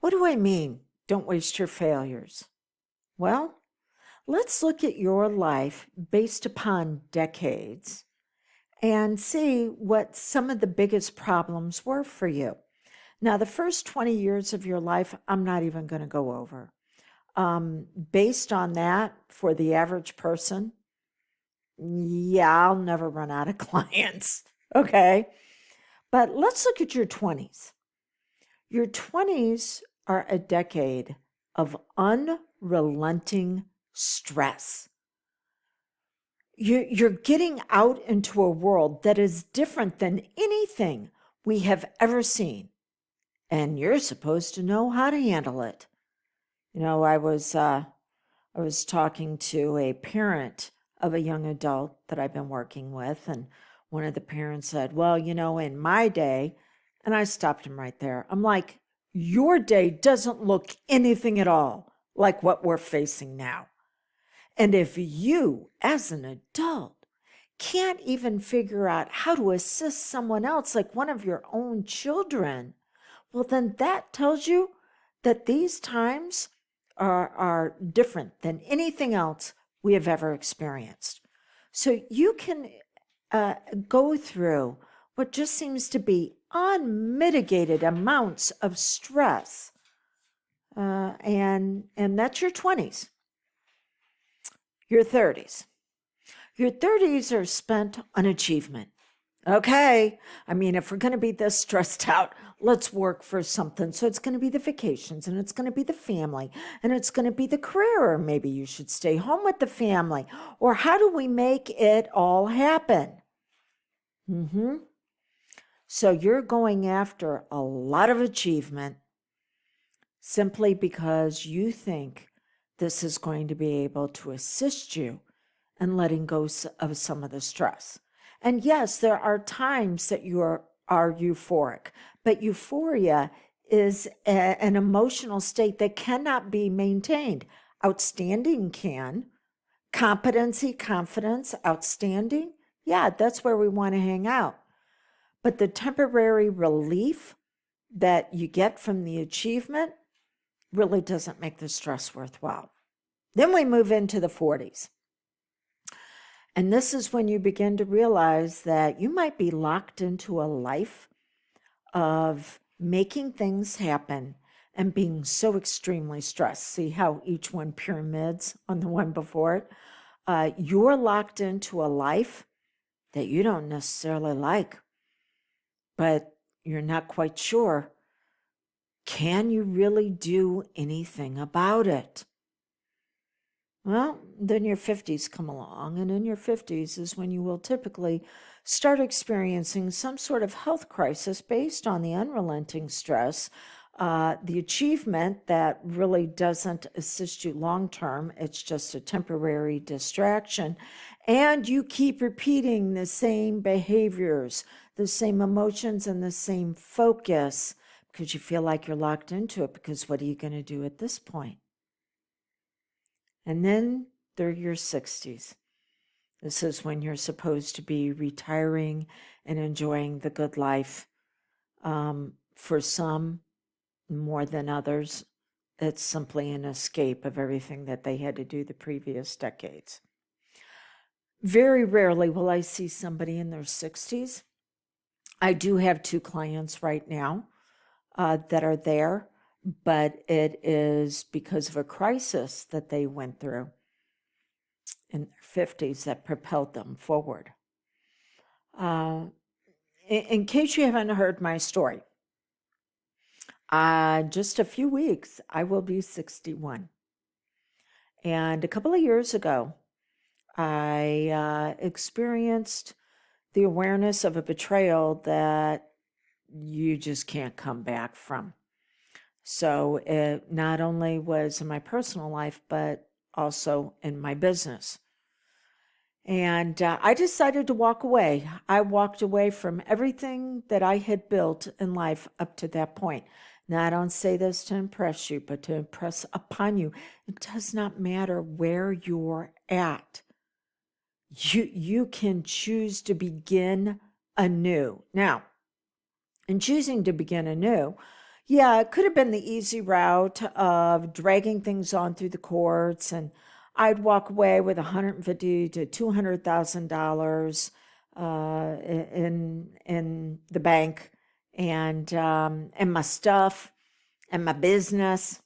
What do I mean? Don't waste your failures. Well, let's look at your life based upon decades and see what some of the biggest problems were for you. Now, the first 20 years of your life, I'm not even going to go over. Based on that, for the average person, yeah, I'll never run out of clients. Okay. But let's look at your 20s. Your 20s are a decade of unrelenting stress. You're getting out into a world that is different than anything we have ever seen, and you're supposed to know how to handle it. I was talking to a parent of a young adult that I've been working with, and one of the parents said, "Well, in my day," and I stopped him right there. I'm like, "Your day doesn't look anything at all like what we're facing now. And if you, as an adult, can't even figure out how to assist someone else, like one of your own children, well, then that tells you that these times are different than anything else we have ever experienced." So you can go through what just seems to be unmitigated amounts of stress, and that's your 20s. Your 30s. Your 30s are spent on achievement. Okay. I mean, if we're going to be this stressed out, let's work for something. So it's going to be the vacations, and it's going to be the family, and it's going to be the career. Or maybe you should stay home with the family. Or how do we make it all happen? So you're going after a lot of achievement simply because you think this is going to be able to assist you in letting go of some of the stress. And yes, there are times that you are euphoric, but euphoria is an emotional state that cannot be maintained. Outstanding can. Competency, confidence, outstanding. Yeah, that's where we want to hang out. But the temporary relief that you get from the achievement really doesn't make the stress worthwhile. Then we move into the 40s. And this is when you begin to realize that you might be locked into a life of making things happen and being so extremely stressed. See how each one pyramids on the one before it? You're locked into a life that you don't necessarily like, but you're not quite sure. Can you really do anything about it? Well, then your 50s come along, and in your 50s is when you will typically start experiencing some sort of health crisis based on the unrelenting stress, the achievement that really doesn't assist you long term. It's just a temporary distraction. And you keep repeating the same behaviors, the same emotions, and the same focus because you feel like you're locked into it. Because what are you going to do at this point? And then they're your 60s. This is when you're supposed to be retiring and enjoying the good life. For some, more than others, it's simply an escape of everything that they had to do the previous decades. Very rarely will I see somebody in their 60s. I do have 2 clients right now that are there, but it is because of a crisis that they went through in their 50s that propelled them forward. In case you haven't heard my story, just a few weeks, I will be 61. And a couple of years ago, I experienced the awareness of a betrayal that you just can't come back from. So it not only was in my personal life, but also in my business. And I decided to walk away. I walked away from everything that I had built in life up to that point. Now, I don't say this to impress you, but to impress upon you. It does not matter where you're at. You can choose to begin anew. Now, in choosing to begin anew, Yeah, it could have been the easy route of dragging things on through the courts, and I'd walk away with 150 to $200,000 in the bank, and my stuff and my business.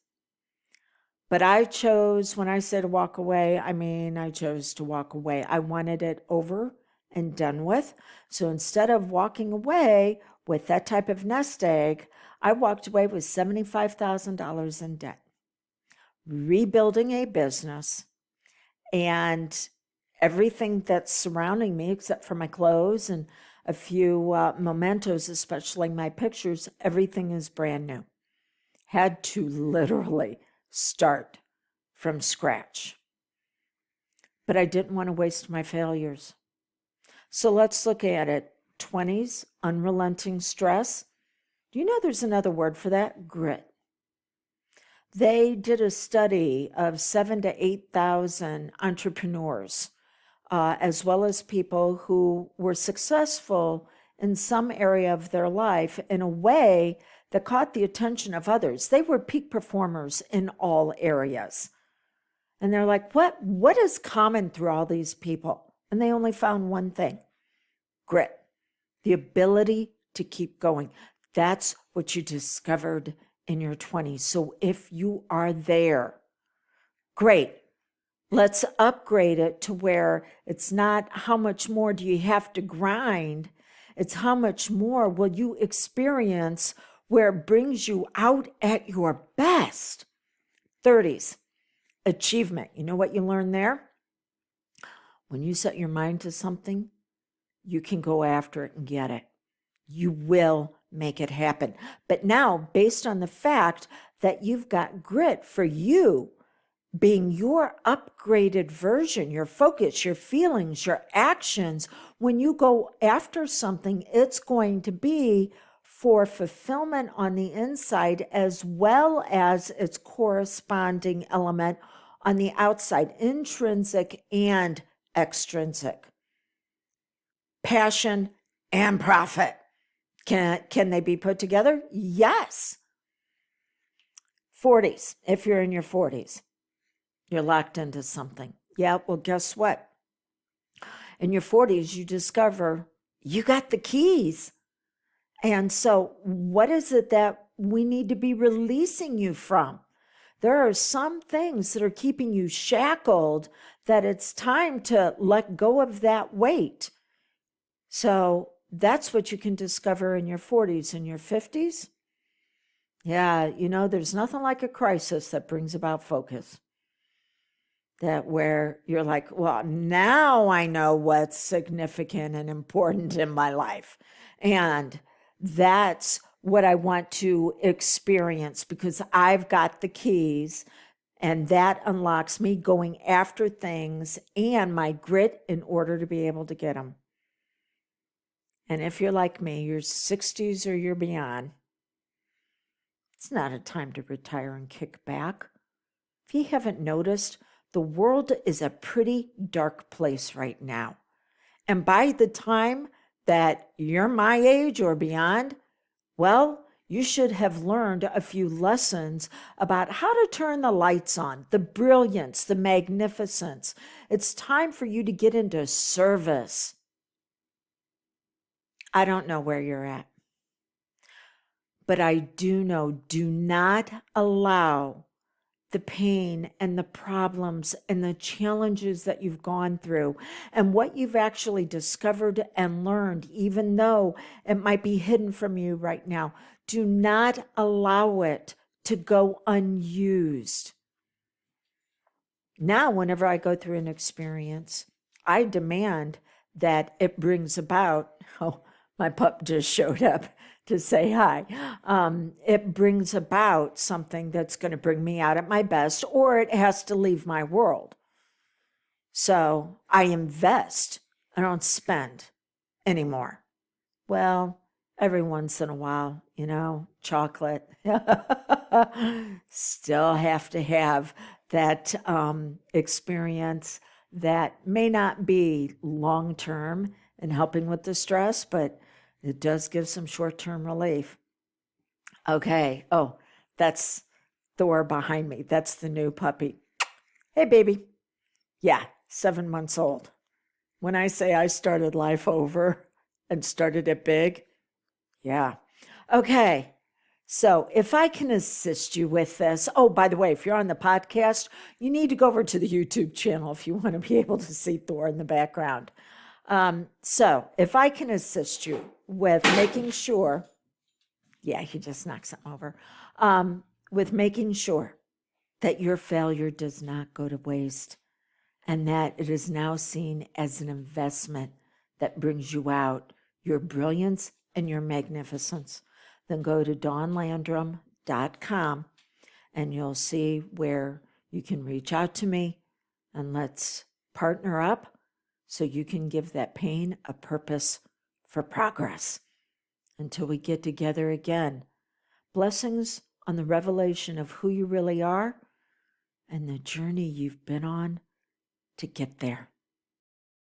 But I chose, when I said walk away, I mean I chose to walk away. I wanted it over and done with. So instead of walking away with that type of nest egg, I walked away with $75,000 in debt, rebuilding a business, and everything that's surrounding me, except for my clothes and a few mementos, especially my pictures, everything is brand new. Had to literally start from scratch. But I didn't want to waste my failures. So let's look at it. 20s, unrelenting stress. Do you know there's another word for that? Grit. They did a study of 7,000 to 8,000 entrepreneurs, as well as people who were successful in some area of their life in a way that caught the attention of others. They were peak performers in all areas. And they're like, what is common through all these people? And they only found one thing: grit, the ability to keep going. That's what you discovered in your 20s. So if you are there, great. Let's upgrade it to where it's not how much more do you have to grind, it's how much more will you experience where it brings you out at your best. 30s, achievement. You know what you learn there? When you set your mind to something, you can go after it and get it. You will make it happen. But now, based on the fact that you've got grit, for you being your upgraded version, your focus, your feelings, your actions, when you go after something, it's going to be for fulfillment on the inside as well as its corresponding element on the outside, intrinsic and extrinsic. Passion and profit. Can they be put together? Yes. 40s, if you're in your 40s, you're locked into something. Yeah, well, guess what? In your 40s, you discover you got the keys. And so what is it that we need to be releasing you from? There are some things that are keeping you shackled that it's time to let go of that weight. So that's what you can discover in your 40s and your 50s. Yeah, you know, there's nothing like a crisis that brings about focus. That where you're like, well, now I know what's significant and important in my life. And that's what I want to experience because I've got the keys, and that unlocks me going after things and my grit in order to be able to get them. And if you're like me, you're 60s or you're beyond, it's not a time to retire and kick back. If you haven't noticed, the world is a pretty dark place right now. And by the time that you're my age or beyond, well, you should have learned a few lessons about how to turn the lights on, the brilliance, the magnificence. It's time for you to get into service. I don't know where you're at, but I do know, do not allow the pain and the problems and the challenges that you've gone through and what you've actually discovered and learned, even though it might be hidden from you right now. Do not allow it to go unused. Now, whenever I go through an experience, I demand that it brings about, oh, my pup just showed up to say hi. It brings about something that's going to bring me out at my best, or it has to leave my world. So I invest. I don't spend anymore. Well, every once in a while, you know, chocolate. Still have to have that experience that may not be long-term in helping with the stress, but it does give some short-term relief. Okay. Oh, that's Thor behind me. That's the new puppy. Hey, baby. Yeah, 7 months old. When I say I started life over and started it big, yeah. Okay. So if I can assist you with this, oh, by the way, if you're on the podcast, you need to go over to the YouTube channel if you want to be able to see Thor in the background. So if I can assist you with making sure, yeah, he just knocked something over, with making sure that your failure does not go to waste and that it is now seen as an investment that brings you out your brilliance and your magnificence, then go to dawnlandrum.com and you'll see where you can reach out to me and let's partner up so you can give that pain a purpose for progress. Until we get together again, blessings on the revelation of who you really are and the journey you've been on to get there.